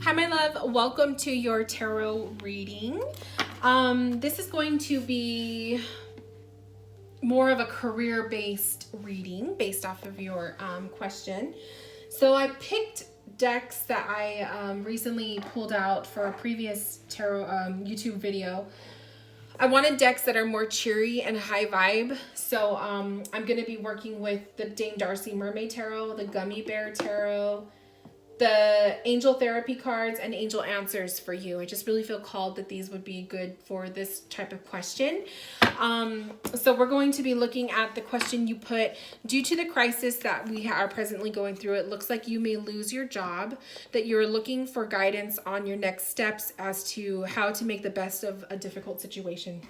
Hi, my love. Welcome to your tarot reading. This is going to be more of a career-based reading based off of your question. So I picked decks that I recently pulled out for a previous tarot YouTube video. I wanted decks that are more cheery and high vibe. So I'm going to be working with the Dame Darcy Mermaid Tarot, the Gummie Bear Tarot, the Angel Therapy cards, and Angel Answers for you. I just really feel called that these would be good for this type of question. So we're going to be looking at the question you put. Due to the crisis that we are presently going through, it looks like you may lose your job, that you're looking for guidance on your next steps as to how to make the best of a difficult situation.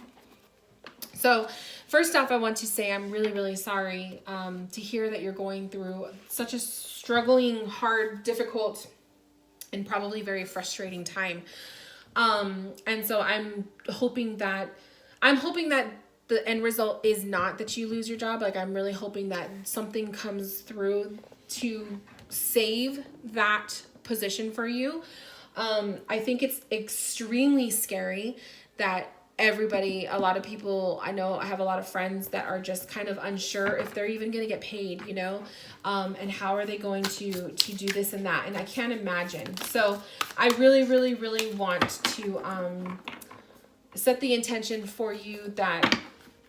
So first off, I want to say I'm really, really sorry to hear that you're going through such a struggling, hard, difficult, and probably very frustrating time. And so I'm hoping that the end result is not that you lose your job. Like, I'm really hoping that something comes through to save that position for you. I think it's extremely scary that a lot of people I know, I have a lot of friends that are just kind of unsure if they're even going to get paid, you know, and how are they going to do this and that. And I can't imagine. So I really, really, really want to set the intention for you that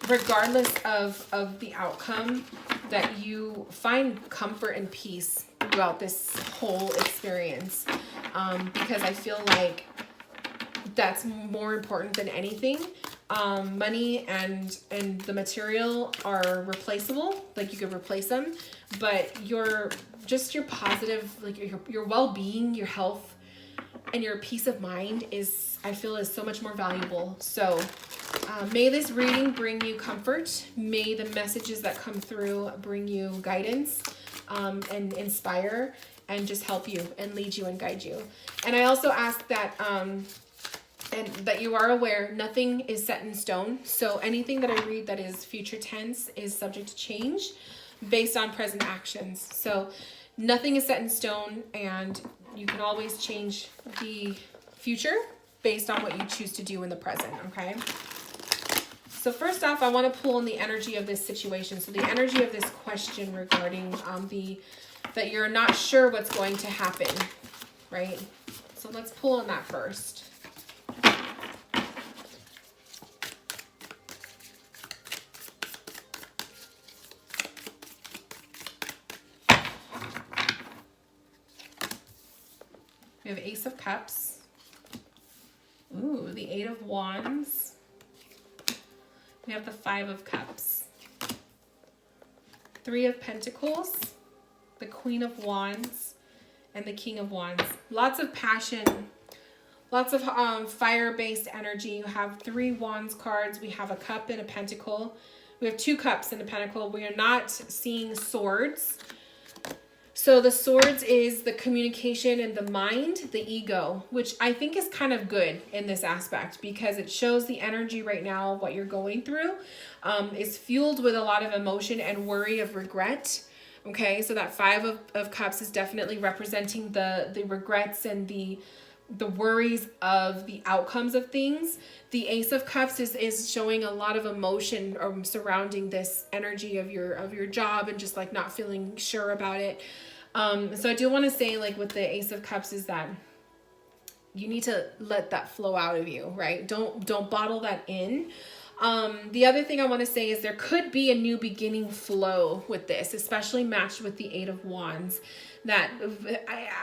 regardless of the outcome, that you find comfort and peace throughout this whole experience. Because I feel like that's more important than anything. Money and the material are replaceable, like you could replace them, but your positive, like your well-being, your health, and your peace of mind I feel is so much more valuable. So may this reading bring you comfort. May the messages that come through bring you guidance and inspire and just help you and lead you and guide you. And I also ask that and that you are aware nothing is set in stone. So anything that I read that is future tense is subject to change based on present actions. So nothing is set in stone, and you can always change the future based on what you choose to do in the present, okay? So first off, I want to pull in the energy of this situation. So the energy of this question regarding that you're not sure what's going to happen, right? So let's pull in that first. We have Ace of Cups. Ooh, the Eight of Wands. We have the Five of Cups. Three of Pentacles, the Queen of Wands, and the King of Wands. Lots of passion, lots of fire-based energy. You have three Wands cards. We have a cup and a pentacle. We have two cups and a pentacle. We are not seeing swords. So the swords is the communication and the mind, the ego, which I think is kind of good in this aspect because it shows the energy right now, what you're going through is fueled with a lot of emotion and worry of regret. Okay, so that Five of Cups is definitely representing the regrets and the worries of the outcomes of things. The Ace of Cups is showing a lot of emotion surrounding this energy of your job and just like not feeling sure about it. So I do want to say, like, with the Ace of Cups is that you need to let that flow out of you, right? Don't bottle that in. The other thing I want to say is there could be a new beginning flow with this, especially matched with the Eight of Wands, that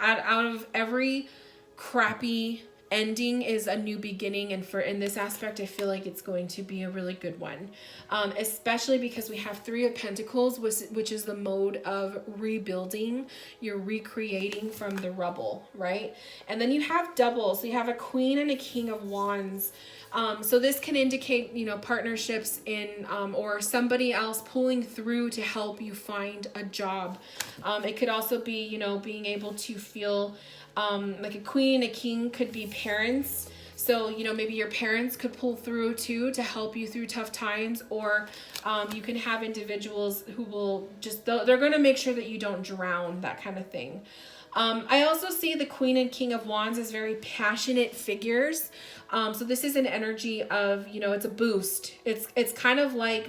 out of every crappy ending is a new beginning, and in this aspect I feel like it's going to be a really good one, especially because we have Three of Pentacles, which is the mode of rebuilding. You're recreating from the rubble, right? And then you have doubles. So you have a Queen and a King of Wands. So this can indicate, you know, partnerships in or somebody else pulling through to help you find a job. It could also be, you know, being able to feel like a queen, a king could be parents. So, you know, maybe your parents could pull through too to help you through tough times, or you can have individuals who will just, they're going to make sure that you don't drown, that kind of thing. I also see the Queen and King of Wands as very passionate figures. So this is an energy of, you know, it's a boost. It's kind of like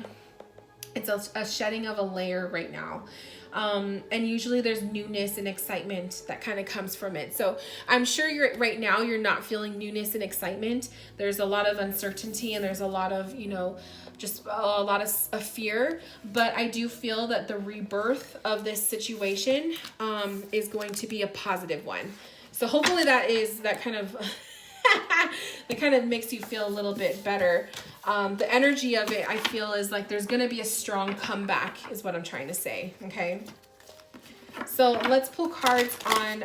it's a shedding of a layer right now. And usually there's newness and excitement that kind of comes from it. So I'm sure right now you're not feeling newness and excitement. There's a lot of uncertainty and there's a lot of, you know, just a lot of fear. But I do feel that the rebirth of this situation is going to be a positive one. So hopefully that kind of that kind of makes you feel a little bit better. The energy of it, I feel, is like there's going to be a strong comeback is what I'm trying to say. Okay. So let's pull cards on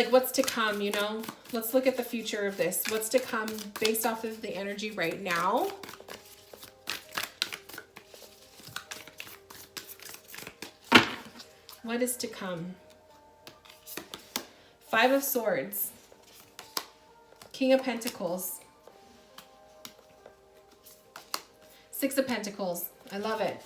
what's to come, you know. Let's look at the future of this. What's to come based off of the energy right now. What is to come? Five of Swords. King of Pentacles. Six of Pentacles. I love it.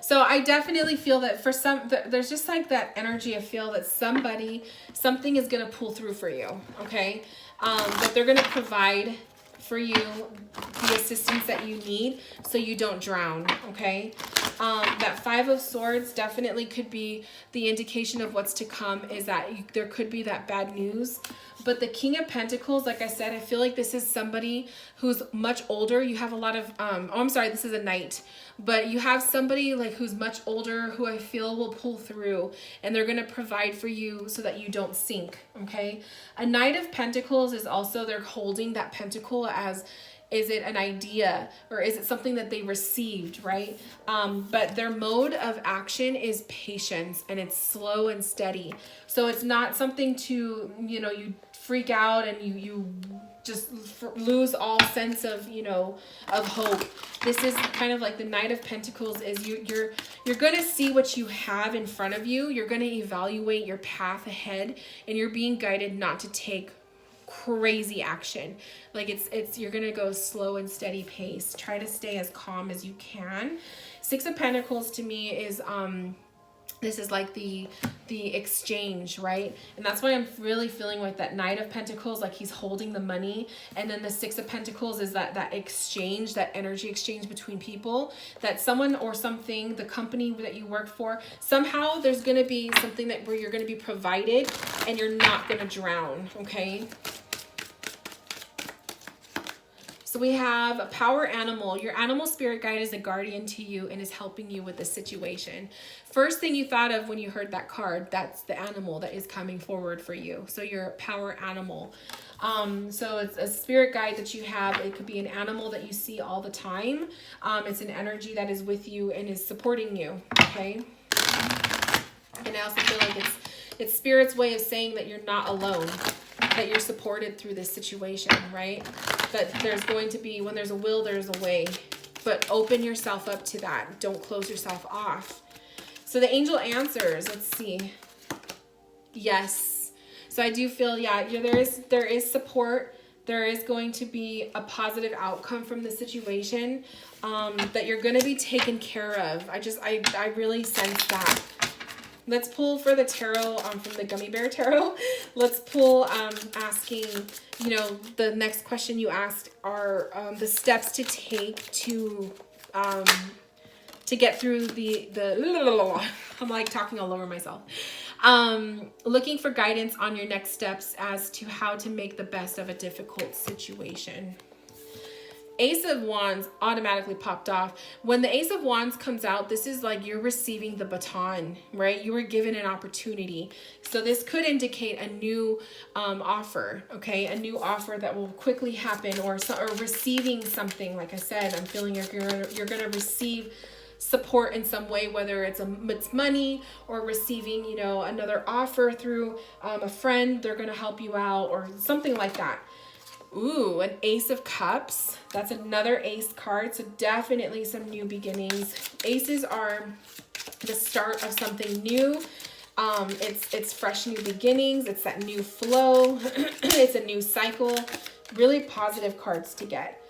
So I definitely feel that for some, there's just like that energy. I feel that something is going to pull through for you. Okay. That they're going to provide for you the assistance that you need so you don't drown. Okay. That Five of Swords definitely could be the indication of what's to come, is that there could be that bad news. But the King of Pentacles, like I said, I feel like this is somebody who's much older. You have a lot of, I'm sorry, this is a Knight. But you have somebody like who's much older who I feel will pull through, and they're going to provide for you so that you don't sink, okay? A Knight of Pentacles is also, they're holding that pentacle as, is it an idea or is it something that they received, right? But their mode of action is patience, and it's slow and steady. So it's not something to, you know, you freak out and you just lose all sense of, you know, of hope. This is kind of like the Knight of Pentacles is you're going to see what you have in front of you. You're going to evaluate your path ahead, and you're being guided not to take crazy action. Like you're going to go slow and steady pace. Try to stay as calm as you can. Six of Pentacles to me is, this is like the exchange, right? And that's why I'm really feeling like that Knight of Pentacles, like he's holding the money. And then the Six of Pentacles is that exchange, that energy exchange between people, that someone or something, the company that you work for, somehow there's going to be something where you're going to be provided and you're not going to drown, okay? So we have a power animal. Your animal spirit guide is a guardian to you and is helping you with the situation. First thing you thought of when you heard that card, that's the animal that is coming forward for you. So your power animal. So it's a spirit guide that you have. It could be an animal that you see all the time. It's an energy that is with you and is supporting you. Okay. And I also feel like it's spirit's way of saying that you're not alone, that you're supported through this situation, right? That there's going to be, when there's a will, there's a way. But open yourself up to that. Don't close yourself off. So the angel answers, let's see. Yes. So I do feel, yeah, there is support. There is going to be a positive outcome from the situation, that you're going to be taken care of. I really sense that. Let's pull for the tarot, from the Gummy Bear Tarot. Let's pull, asking, you know, the next question you asked are the steps to take to get through I'm like talking all over myself. Looking for guidance on your next steps as to how to make the best of a difficult situation. Ace of Wands automatically popped off. When the Ace of Wands comes out, this is like you're receiving the baton, right? You were given an opportunity. So this could indicate a new offer, okay? A new offer that will quickly happen, or receiving something. Like I said, I'm feeling you're gonna receive support in some way, whether it's money or receiving, you know, another offer through a friend. They're gonna help you out or something like that. Ooh, an Ace of Cups. That's another ace card. So definitely some new beginnings. Aces are the start of something new. It's fresh new beginnings. It's that new flow. It's a new cycle. Really positive cards to get.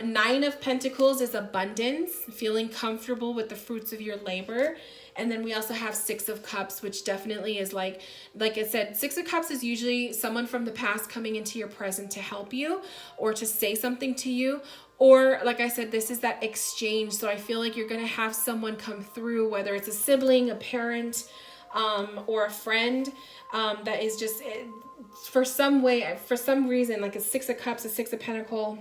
Nine of Pentacles is abundance, feeling comfortable with the fruits of your labor. And then we also have Six of Cups, which definitely is like I said, Six of Cups is usually someone from the past coming into your present to help you or to say something to you. Or like I said, this is that exchange. So I feel like you're going to have someone come through, whether it's a sibling, a parent, or a friend, that is just for some reason, like a Six of Cups, a Six of Pentacles,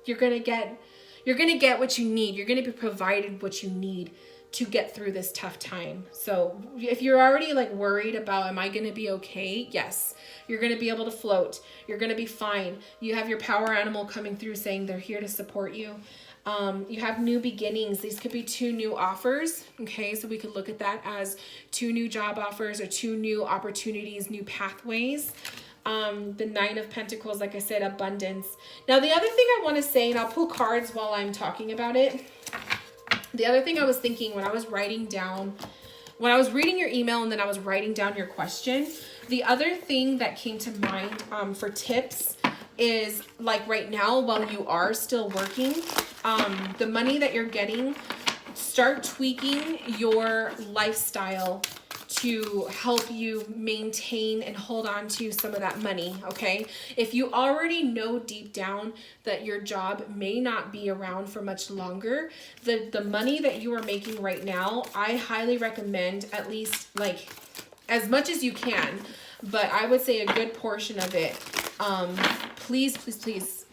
you're going to get what you need. You're going to be provided what you need to get through this tough time. So if you're already like worried about, am I going to be okay? Yes, you're going to be able to float. You're going to be fine. You have your power animal coming through saying they're here to support you. You have new beginnings. These could be 2 new offers. Okay, so we could look at that as 2 new job offers or 2 new opportunities, new pathways. The Nine of Pentacles, like I said, abundance. Now, the other thing I want to say, and I'll pull cards while I'm talking about it. The other thing I was thinking when I was reading your email and then I was writing down your question, the other thing that came to mind for tips is like right now, while you are still working, the money that you're getting, start tweaking your lifestyle to help you maintain and hold on to some of that money, okay? If you already know deep down that your job may not be around for much longer, the money that you are making right now, I highly recommend at least like as much as you can, but I would say a good portion of it, please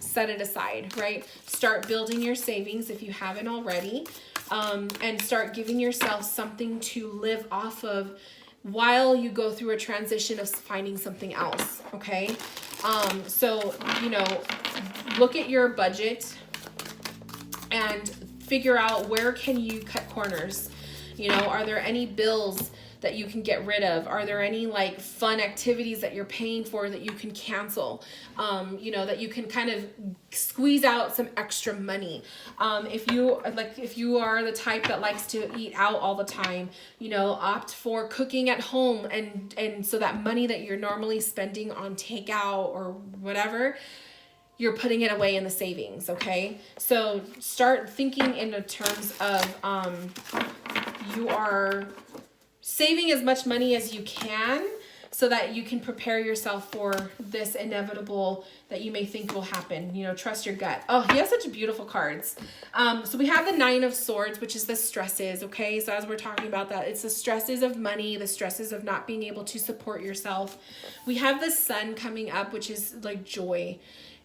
set it aside, right? Start building your savings if you haven't already. And start giving yourself something to live off of while you go through a transition of finding something else, okay? So, you know, look at your budget and figure out where can you cut corners. You know, are there any bills that you can get rid of? Are there any like fun activities that you're paying for that you can cancel? You know, that you can kind of squeeze out some extra money. If you are the type that likes to eat out all the time, you know, opt for cooking at home, and so that money that you're normally spending on takeout or whatever, you're putting it away in the savings, okay? So start thinking in the terms of you are saving as much money as you can so that you can prepare yourself for this inevitable that you may think will happen. You know, trust your gut. Oh, he has such beautiful cards. So we have the Nine of Swords, which is the stresses, okay? So as we're talking about that, it's the stresses of money, the stresses of not being able to support yourself. We have the Sun coming up, which is like joy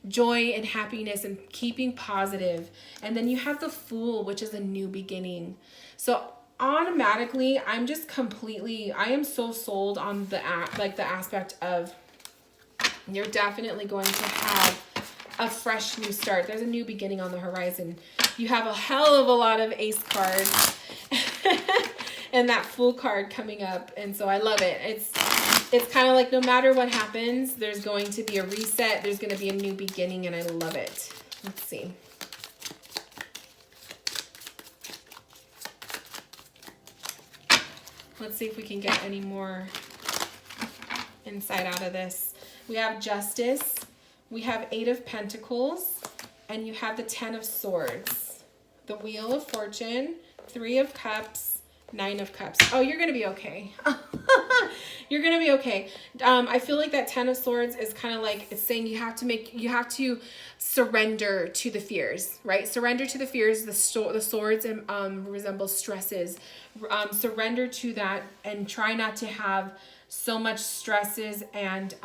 and happiness and keeping positive. And then you have the Fool, which is a new beginning. So automatically, I am so sold on the aspect of you're definitely going to have a fresh new start. There's a new beginning on the horizon. You have a hell of a lot of ace cards and that Fool card coming up. And so I love it. It's kind of like no matter what happens, there's going to be a reset. There's going to be a new beginning, and I love it. Let's see. Let's see if we can get any more insight out of this. We have Justice, we have Eight of Pentacles, and you have the Ten of Swords, the Wheel of Fortune, Three of Cups, Nine of Cups. Oh, you're going to be okay. You're going to be okay. I feel like that Ten of Swords is kind of like, it's saying you have to surrender to the fears, right? Surrender to the fears. The swords resemble stresses. Surrender to that and try not to have so much stresses, and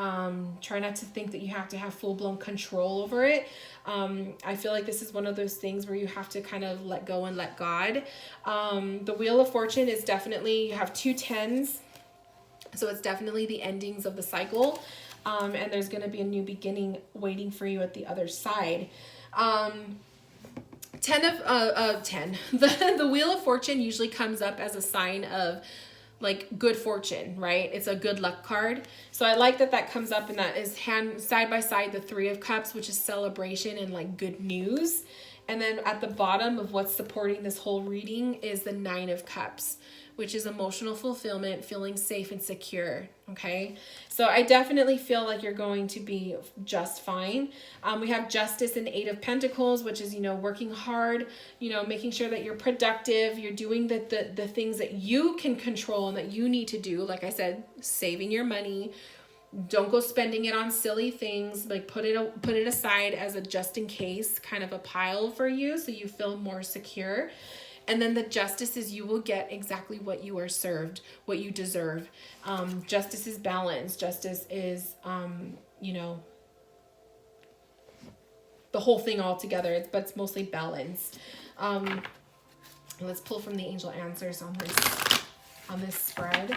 try not to think that you have to have full-blown control over it. I feel like this is one of those things where you have to kind of let go and let God. The Wheel of Fortune is definitely, you have 2 tens. So it's definitely the endings of the cycle. And there's going to be a new beginning waiting for you at the other side. The Wheel of Fortune usually comes up as a sign of like good fortune, right? It's a good luck card. So I like that comes up, and that is side by side the Three of Cups, which is celebration and like good news. And then at the bottom of what's supporting this whole reading is the 9 of Cups, which is emotional fulfillment, feeling safe and secure. Okay, so I definitely feel like you're going to be just fine. We have Justice and 8 of Pentacles, which is, you know, working hard, you know, making sure that you're productive, you're doing the things that you can control and that you need to do. Like I said, saving your money. Don't go spending it on silly things. Like put it aside as a just in case kind of a pile for you, so you feel more secure. And then the Justice is you will get exactly what you are served, what you deserve. Justice is balance. Justice is, you know, the whole thing all together, but it's mostly balance. Let's pull from the angel answers on this spread.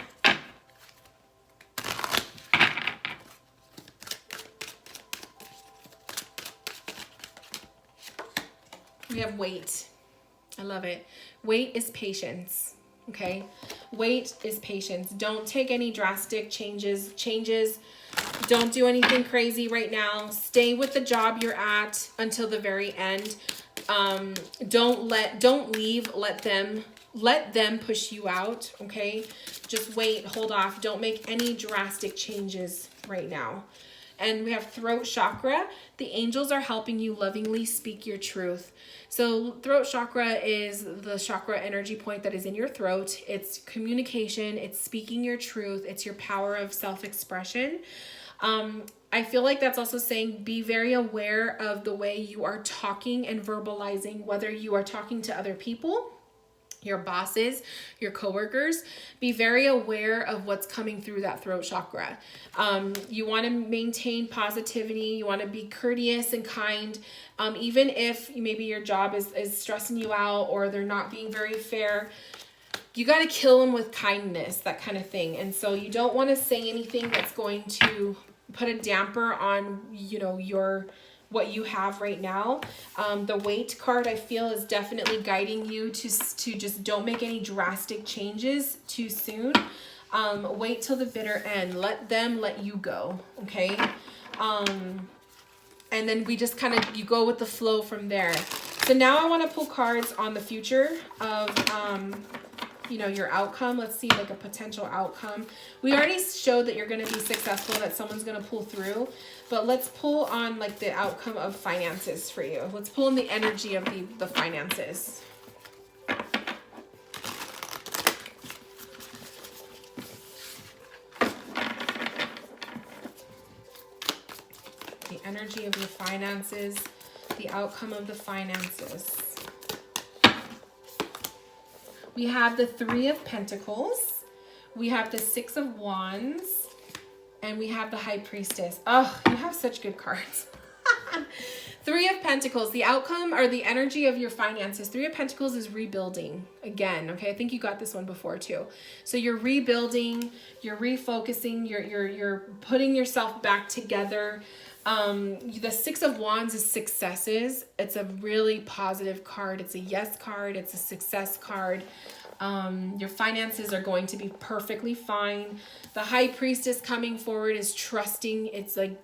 We have Wait. I love it. Wait is patience. Okay. Wait is patience. Don't take any drastic changes. Don't do anything crazy right now. Stay with the job you're at until the very end. Don't leave. Let them push you out. Okay. Just wait, hold off. Don't make any drastic changes right now. And we have throat chakra. The angels are helping you lovingly speak your truth. So throat chakra is the chakra energy point that is in your throat. It's communication. It's speaking your truth. It's your power of self-expression. I feel like that's also saying be very aware of the way you are talking and verbalizing, whether you are talking to other people, your bosses, your coworkers. Be very aware of what's coming through that throat chakra. You want to maintain positivity. You want to be courteous and kind. Even if maybe your job is stressing you out or they're not being very fair, you got to kill them with kindness, that kind of thing. And so you don't want to say anything that's going to put a damper on, you know, what you have right now. The Wait card, I feel, is definitely guiding you to just don't make any drastic changes too soon. Wait till the bitter end. Let them let you go. Okay. And then we just kind of, you go with the flow from there. So now I want to pull cards on the future of, you know, your outcome. Let's see, like a potential outcome. We already showed that you're going to be successful, that someone's going to pull through, but let's pull on like the outcome of finances for you. Let's pull in the energy of the finances. The energy of your finances, the outcome of the finances. We have the 3 of Pentacles, we have the 6 of Wands, and we have the High Priestess. Oh, you have such good cards. 3 of Pentacles, the outcome or the energy of your finances. 3 of Pentacles is rebuilding again. Okay, I think you got this one before too. So you're rebuilding, you're refocusing, you're putting yourself back together. The 6 of Wands is successes. It's a really positive card. It's a yes card. It's a success card. Your finances are going to be perfectly fine. The High Priestess coming forward is trusting. It's like,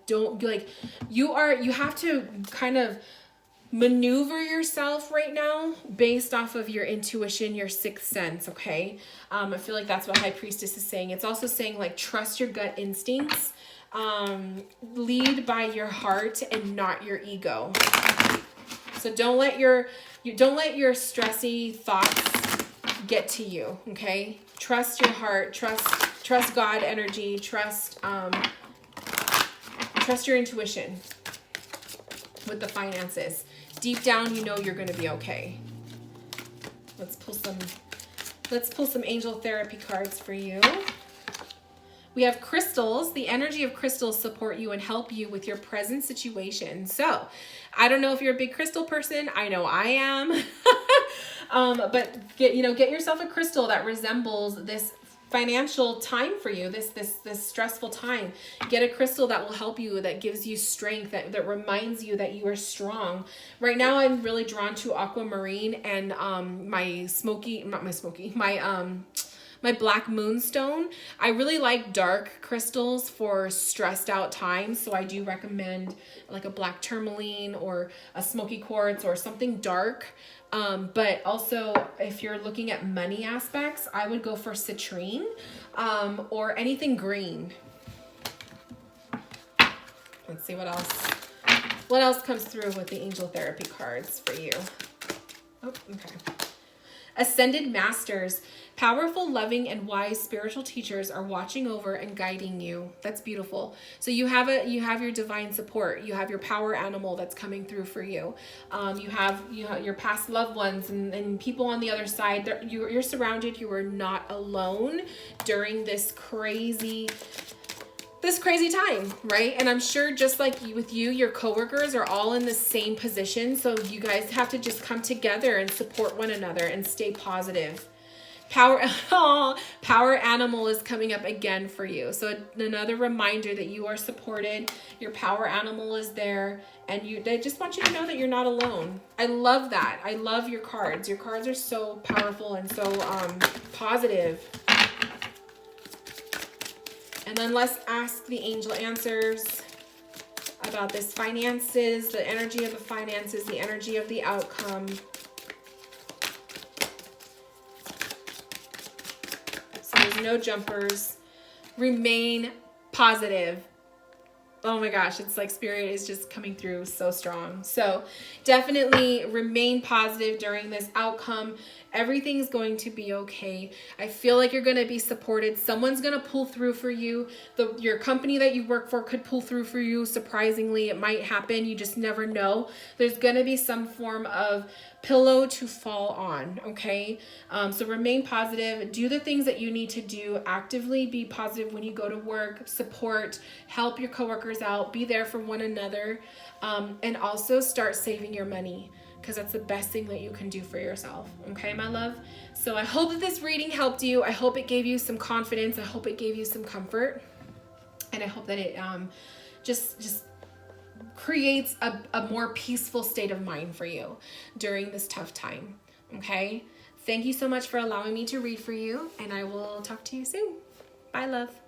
you have to kind of maneuver yourself right now based off of your intuition, your sixth sense. Okay. I feel like that's what High Priestess is saying. It's also saying like, trust your gut instincts. Lead by your heart and not your ego. So don't let your stressy thoughts get to you. Okay. Trust your heart, trust God energy, trust your intuition with the finances. Deep down, you know you're going to be okay. Let's pull some angel therapy cards for you. We have crystals. The energy of crystals support you and help you with your present situation. So I don't know if you're a big crystal person. I know I am. But get yourself a crystal that resembles this financial time for you, this stressful time. Get a crystal that will help you, that gives you strength, that reminds you that you are strong. Right now I'm really drawn to aquamarine and my my black moonstone. I really like dark crystals for stressed out times, so I do recommend like a black tourmaline or a smoky quartz or something dark. But also if you're looking at money aspects, I would go for citrine or anything green. Let's see what else. What else comes through with the angel therapy cards for you? Oh, okay. Ascended masters, powerful, loving, and wise spiritual teachers are watching over and guiding you. That's beautiful. So you have your divine support. You have your power animal that's coming through for you. You have your past loved ones and people on the other side. You're surrounded. You are not alone during this crazy time, right? And I'm sure just like with you, your coworkers are all in the same position. So you guys have to just come together and support one another and stay positive. Power animal is coming up again for you. So another reminder that you are supported. Your power animal is there, and they just want you to know that you're not alone. I love that. I love your cards. Your cards are so powerful and so positive. And then let's ask the angel answers about this finances, the energy of the finances, the energy of the outcome. So there's no jumpers. Remain positive. Oh my gosh, it's like spirit is just coming through so strong. So definitely remain positive during this outcome. Everything's going to be okay. I feel like you're going to be supported. Someone's going to pull through for you. Your company that you work for could pull through for you. Surprisingly, it might happen. You just never know. There's going to be some form of pillow to fall on, okay? So remain positive. Do the things that you need to do. Actively be positive when you go to work. Support. Help your coworkers out. Be there for one another. And also start saving your money, because that's the best thing that you can do for yourself. Okay, my love? So I hope that this reading helped you. I hope it gave you some confidence. I hope it gave you some comfort. And I hope that it just creates a more peaceful state of mind for you during this tough time. Okay? Thank you so much for allowing me to read for you, and I will talk to you soon. Bye, love.